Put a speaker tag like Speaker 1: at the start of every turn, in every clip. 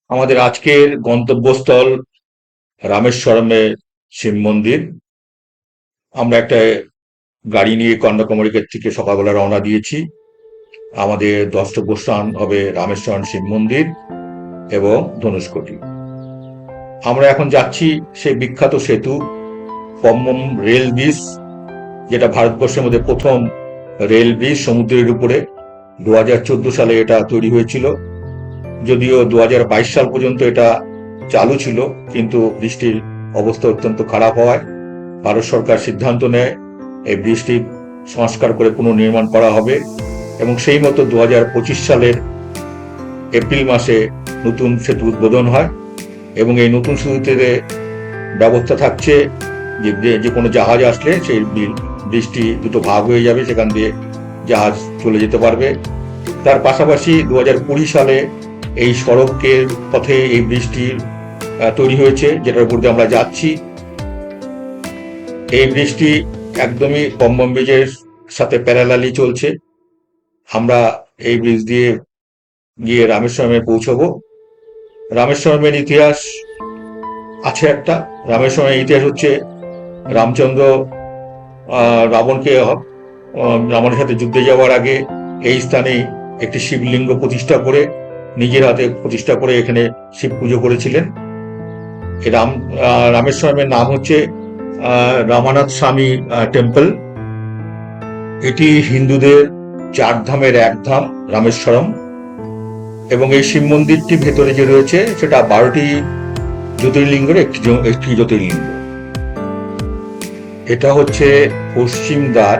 Speaker 1: আমাদের আজকের গন্তব্যস্থল রামেশ্বরমের শিব মন্দির। আমরা একটা গাড়ি নিয়ে কন্যাকুমারী থেকে সকালবেলা রওনা দিয়েছি। আমাদের গন্তব্যস্থান হবে রামেশ্বরম শিব মন্দির এবং ধনুষ্কটি। আমরা এখন যাচ্ছি সেই বিখ্যাত সেতু পম্বম রেল ব্রিজ, যেটা ভারতবর্ষের মধ্যে প্রথম রেল ব্রিজ সমুদ্রের উপরে। 2014 সালে এটা তৈরি হয়েছিল। যদিও 2022 সাল পর্যন্ত এটা চালু ছিল, কিন্তু বৃষ্টির অবস্থা অত্যন্ত খারাপ হওয়ায় ভারত সরকার সিদ্ধান্ত নেয় এই ব্রিজটি সংস্কার করে পুনর্নির্মাণ করা হবে এবং সেই মতো 2025 সালের এপ্রিল মাসে নতুন সেতু উদ্বোধন হয় এবং এই নতুন সেতুতে ব্যবস্থা থাকছে যে কোনো জাহাজ আসলে সেই ব্রিজটি দুটো ভাগ হয়ে যাবে, সেখান দিয়ে জাহাজ চলে যেতে পারবে। তার পাশাপাশি 2020 সালে এই সড়কের পথে এই ব্রিজটি তৈরি হয়েছে, যেটার উপর দিয়ে আমরা যাচ্ছি। এই ব্রিজটি একদমই পম্বম ব্রিজের সাথে প্যারালালি চলছে। আমরা এই ব্রিজ দিয়ে গিয়ে রামেশ্বরমে পৌঁছবো। রামেশ্বরমের ইতিহাস আছে একটা। রামেশ্বরমের ইতিহাস হচ্ছে রামচন্দ্র রাবণের সাথে যুদ্ধে যাওয়ার আগে এই স্থানে একটি শিবলিঙ্গ প্রতিষ্ঠা করে, নিজের হাতে প্রতিষ্ঠা করে এখানে শিব পুজো করেছিলেন। রামেশ্বরমের নাম হচ্ছে রামানাথ স্বামী টেম্পল। এটি হিন্দুদের 4 ধামের এক ধাম রামেশ্বরম, এবং এই শিব মন্দিরটি ভেতরে যে রয়েছে সেটা 12টি জ্যোতির্লিঙ্গের একটি জ্যোতির্লিঙ্গ। এটা হচ্ছে পশ্চিম দ্বার,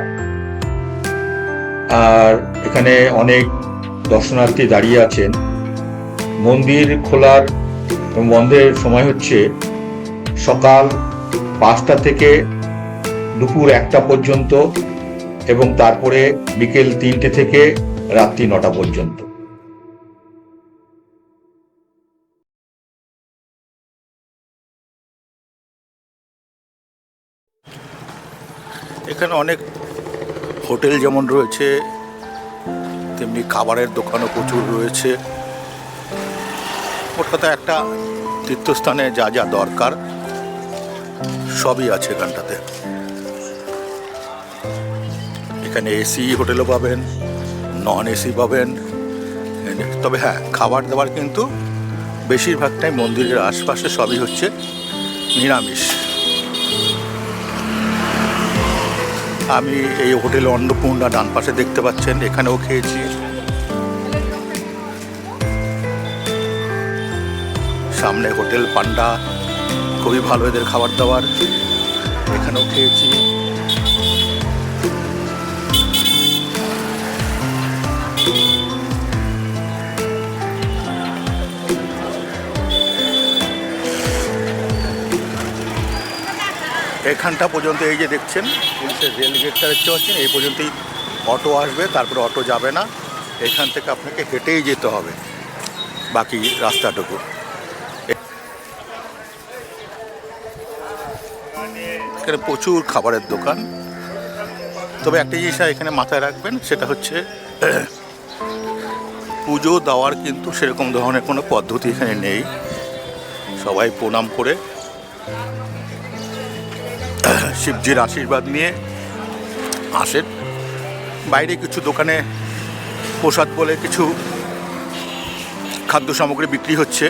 Speaker 1: আর এখানে অনেক দর্শনার্থী দাঁড়িয়ে আছেন। মন্দির খোলার এবং বন্ধের সময় হচ্ছে সকাল 5টা থেকে দুপুর 1টা পর্যন্ত এবং তারপরে বিকেল 3টে থেকে রাত্রি 9টা পর্যন্ত।
Speaker 2: এখানে অনেক হোটেল যেমন রয়েছে, তেমনি খাবারের দোকানও প্রচুর রয়েছে। ওর কথা একটা তীর্থস্থানে যা যা দরকার সবই আছে এখানটাতে। এখানে এসি হোটেলও পাবেন, নন এসি পাবেন। তবে হ্যাঁ, খাবার দাবার কিন্তু বেশিরভাগটাই মন্দিরের আশপাশে সবই হচ্ছে নিরামিষ। আমি এই হোটেল অন্নপূর্ণা ডান পাশে দেখতে পাচ্ছেন, এখানেও খেয়েছি। সামনে হোটেল পান্ডা, খুবই ভালো এদের খাবার দাবার, এখানেও খেয়েছি। এখানটা পর্যন্ত এই যে দেখছেন পুলিশের রেল গেটটা দেখতে পাচ্ছেন, এই পর্যন্তই অটো আসবে, তারপরে অটো যাবে না। এখান থেকে আপনাকে হেঁটেই যেতে হবে বাকি রাস্তাটুকু। এখানে প্রচুর খাবারের দোকান। তবে একটা জিনিস এখানে মাথায় রাখবেন, সেটা হচ্ছে পুজো দেওয়ার কিন্তু সেরকম ধরনের কোনো পদ্ধতি এখানে নেই। সবাই প্রণাম করে শিবজির আশীর্বাদ নিয়ে আসেন। বাইরে কিছু দোকানে প্রসাদ বলে কিছু খাদ্য সামগ্রী বিক্রি হচ্ছে,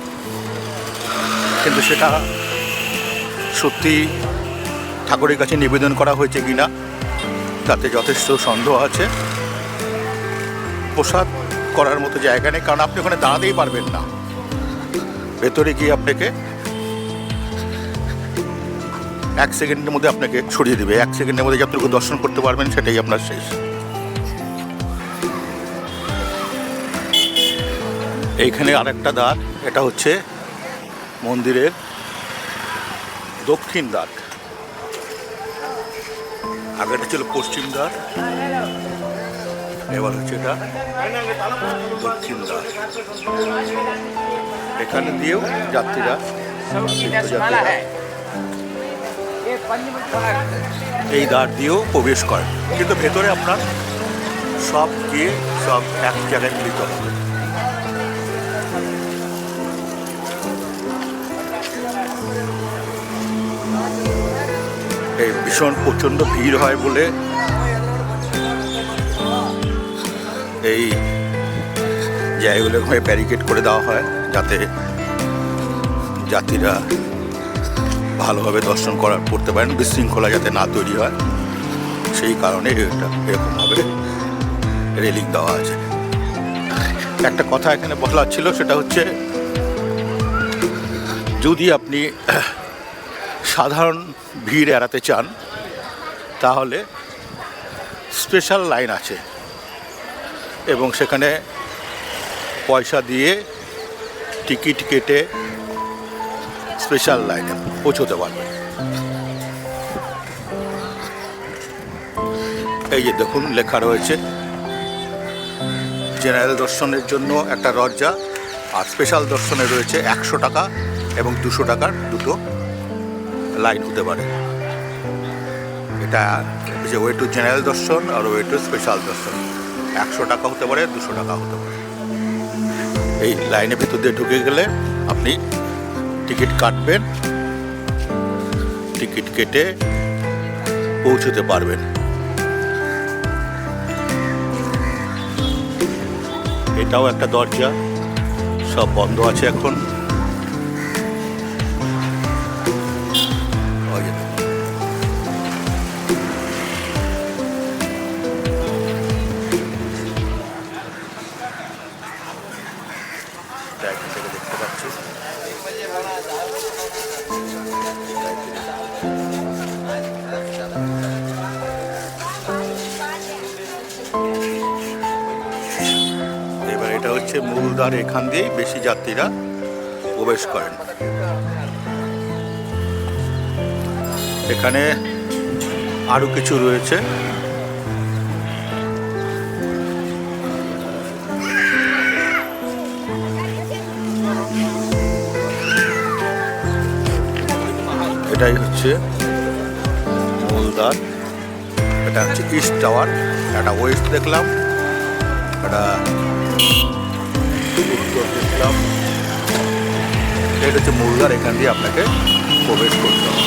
Speaker 2: কিন্তু সেটা সত্যি ঠাকুরের কাছে নিবেদন করা হয়েছে কিনা তাতে যথেষ্ট সন্দেহ আছে। প্রসাদ করার মতো জায়গা নেই, কারণ আপনি ওখানে দাঁড়াতেই পারবেন না। ভেতরে গিয়ে আপনাকে 1 সেকেন্ডের মধ্যে আপনাকে ছড়িয়ে দেবে। 1 সেকেন্ডের মধ্যে যতটুকু দর্শন করতে পারবেন সেটাই আপনার শেষ। এইখানে আরেকটা দ্বার, এটা হচ্ছে মন্দিরের দক্ষিণ দ্বার। আগেটা ছিল পশ্চিম দ্বার, এবার হচ্ছে এটা দক্ষিণ দ্বার। এখানে দিয়েও যাত্রীরা এই দ্বার দিয়েও প্রবেশ করেন, কিন্তু ভেতরে আপনার সব গিয়ে সব এক জায়গায় মিলিত হবে। এই ভীষণ প্রচণ্ড ভিড় হয় বলে এই জায়গাগুলোর ব্যারিকেড করে দেওয়া হয়, যাতে যাত্রীরা ভালোভাবে দর্শন করতে পারেন, বিশৃঙ্খলা যাতে না তৈরি হয়, সেই কারণে এটা এরকমভাবে রেলিং দেওয়া আছে। একটা কথা এখানে বলার ছিল, সেটা হচ্ছে যদি আপনি সাধারণ ভিড় এড়াতে চান তাহলে স্পেশাল লাইন আছে এবং সেখানে পয়সা দিয়ে টিকিট কেটে স্পেশাল লাইনে পৌঁছতে পারবে। এই যে দেখুন লেখা রয়েছে জেনারেল দর্শনের জন্য একটা দরজা, আর স্পেশাল দর্শনে রয়েছে 100 টাকা এবং 200 টাকার দুটো লাইন হতে পারে। এটা যে ওয়ে টু জেনারেল দর্শন আর ওয়ে টু স্পেশাল দর্শন, 100 টাকা হতে পারে, 200 টাকা হতে পারে। এই লাইনের ভিতর দিয়ে ঢুকে গেলে আপনি টিকিট কাটবেন, টিকিট কেটে পৌঁছতে পারবেন। এটাও একটা দরজা, সব বন্ধ আছে এখন। দেখতে পাচ্ছি এবার এটা হচ্ছে মূল দ্বার, এখান দিয়েই বেশি যাত্রীরা প্রবেশ করেন। এখানে আরো কিছু রয়েছে, এটাই হচ্ছে মূল দ্বার। এটা হচ্ছে ইস্ট টাওয়ার, একটা ওয়েস্ট দেখলাম, একটা উত্তর দেখলাম। এটা হচ্ছে মূল দ্বার, এখান দিয়ে আপনাকে প্রবেশ করতে হবে।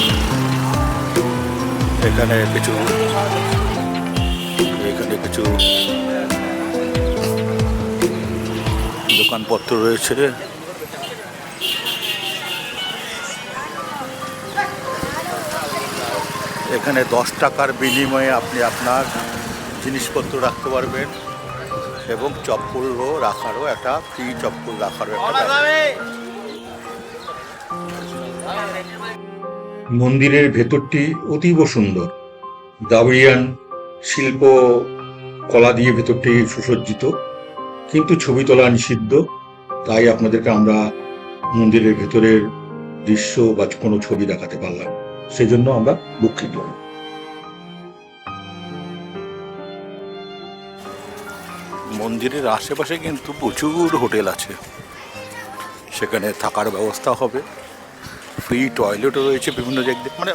Speaker 2: এখানে কিছু দোকানপত্র রয়েছে। এখানে 10 টাকার বিনিময়ে আপনি আপনার জিনিসপত্র রাখতে পারবেন এবং চপ্পলও রাখারও একটা ফ্রি চপ্পল রাখারও একটা।
Speaker 1: মন্দিরের ভেতরটি অতীব সুন্দর, দ্রাবিড়িয়ান শিল্প কলা দিয়ে ভেতরটি সুসজ্জিত, কিন্তু ছবি তোলা নিষিদ্ধ। তাই আপনাদেরকে আমরা মন্দিরের ভেতরের দৃশ্য বা কোনো ছবি দেখাতে পারলাম, সেজন্য আমরা দুঃখিত।
Speaker 2: মন্দিরের আশেপাশে কিন্তু প্রচুর হোটেল আছে, সেখানে থাকার ব্যবস্থা হবে, ফ্রি টয়লেটও রয়েছে বিভিন্ন জায়গায়, মানে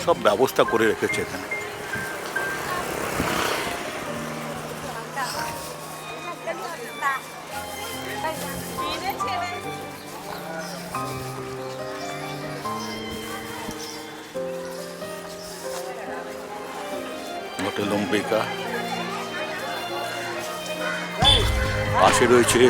Speaker 2: সব ব্যবস্থা করে রেখেছে এখানে। হোটেল অম্বিকা, পাশে রয়েছে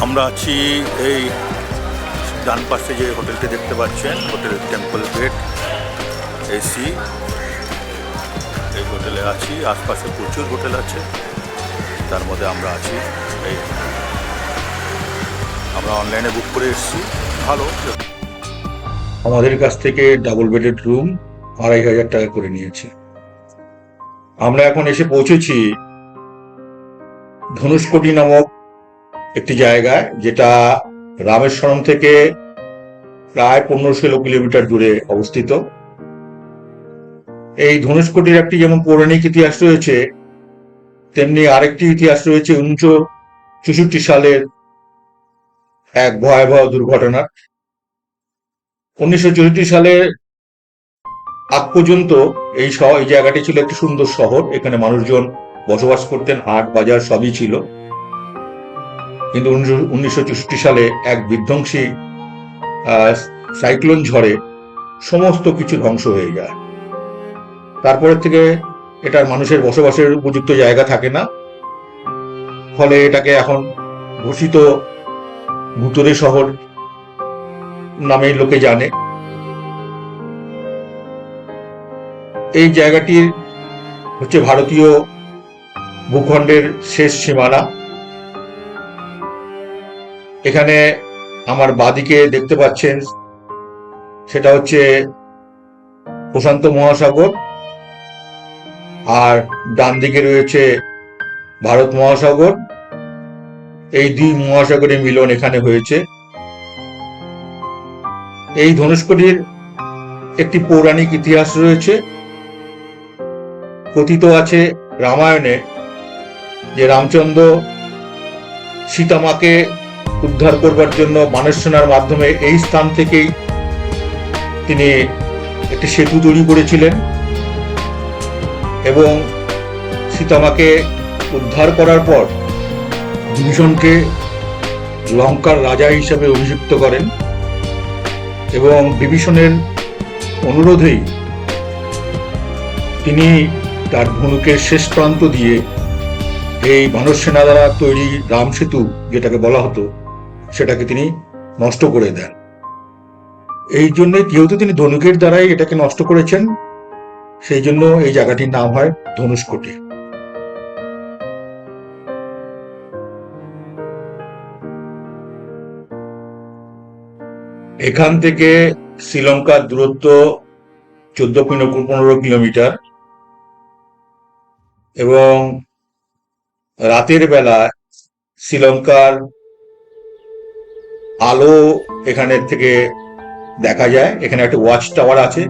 Speaker 2: আমরা আছি এই ডান পাশে যে হোটেলটি দেখতে পাচ্ছেন, হোটেল টেম্পল গেট এসি, এই হোটেলে আছি। আশপাশে প্রচুর হোটেল আছে, তার মধ্যে আমরা আছি। এই আমরা অনলাইনে বুক করে এসেছি, ভালো।
Speaker 1: আমাদের কাছ থেকে ডাবল বেডেড রুম 2500 টাকা করে নিয়েছে। আমরা এখন এসে পৌঁছেছি ধনুষকোটি নামক একটি জায়গায়, যেটা রামেশ্বরম থেকে প্রায় 15-16 কিলোমিটার দূরে অবস্থিত। এই ধনুষকোটির একটি যেমন পৌরাণিক ইতিহাস রয়েছে, তেমনি আরেকটি ইতিহাস রয়েছে 1964 সালের এক ভয়াবহ দুর্ঘটনার। 1964 সালে আগ পর্যন্ত এই জায়গাটি ছিল একটি সুন্দর শহর, এখানে মানুষজন বসবাস করতেন, হাট বাজার সবই ছিল। কিন্তু 1964 সালে এক বিধ্বংসী সাইক্লোন ঝড়ে সমস্ত কিছু ধ্বংস হয়ে যায়। তারপরের থেকে এটার মানুষের বসবাসের উপযুক্ত জায়গা থাকে না, ফলে এটাকে এখন ঘোষিত ভুতুড়ে শহর নামে লোকে জানে। এই জায়গাটির হচ্ছে ভারতীয় ভূখণ্ডের শেষ সীমানা। এখানে আমার বাদিকে দেখতে পাচ্ছেন, সেটা হচ্ছে প্রশান্ত মহাসাগর, আর ডান দিকে রয়েছে ভারত মহাসাগর। এই দুই মহাসাগরের মিলন এখানে হয়েছে। এই ধনুষ্কটির একটি পৌরাণিক ইতিহাস রয়েছে। কথিত আছে রামায়ণে যে রামচন্দ্র সীতামাকে উদ্ধার করবার জন্য বানর সেনার মাধ্যমে এই স্থান থেকেই তিনি একটি সেতু তৈরি করেছিলেন এবং সীতামাকে উদ্ধার করার পর বিভীষণকে লঙ্কার রাজা হিসেবে অভিযুক্ত করেন এবং বিভীষণের অনুরোধেই তিনি তার ধনুকের শেষ প্রান্ত দিয়ে এই বানর সেনা দ্বারা তৈরি রাম সেতু যেটাকে বলা হতো সেটাকে তিনি নষ্ট করে দেন। এই জন্য যেহেতু তিনি ধনুকের দ্বারাই এটাকে নষ্ট করেছেন, সেই জন্য এই জায়গাটির নাম হয় ধনুষ্কোটি। এখান থেকে শ্রীলঙ্কার দূরত্ব 14-15 কিলোমিটার এবং রাতের বেলা শ্রীলঙ্কার আলো এখানে থেকে দেখা যায়। এখানে একটা ওয়াচ টাওয়ার আছে,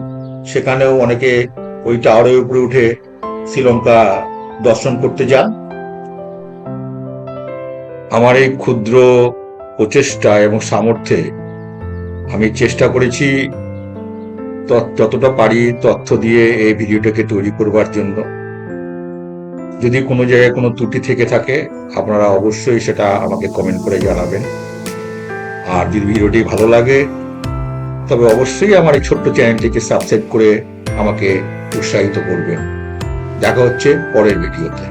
Speaker 1: সেখানেও অনেকে ওই টাওয়ারের উপরে উঠে শ্রীলঙ্কা দর্শন করতে যান। আমার এই ক্ষুদ্র প্রচেষ্টা এবং সামর্থ্যে আমি চেষ্টা করেছি যতটা পারি তথ্য দিয়ে এই ভিডিওটাকে তৈরি করবার জন্য। যদি কোনো জায়গায় কোনো ত্রুটি থেকে থাকে আপনারা অবশ্যই সেটা আমাকে কমেন্ট করে জানাবেন। আর যদি ভিডিওটি ভালো লাগে তবে অবশ্যই আমার এই ছোট্ট চ্যানেলটিকে সাবস্ক্রাইব করে আমাকে উৎসাহিত করবেন। দেখা হচ্ছে পরের ভিডিওতে।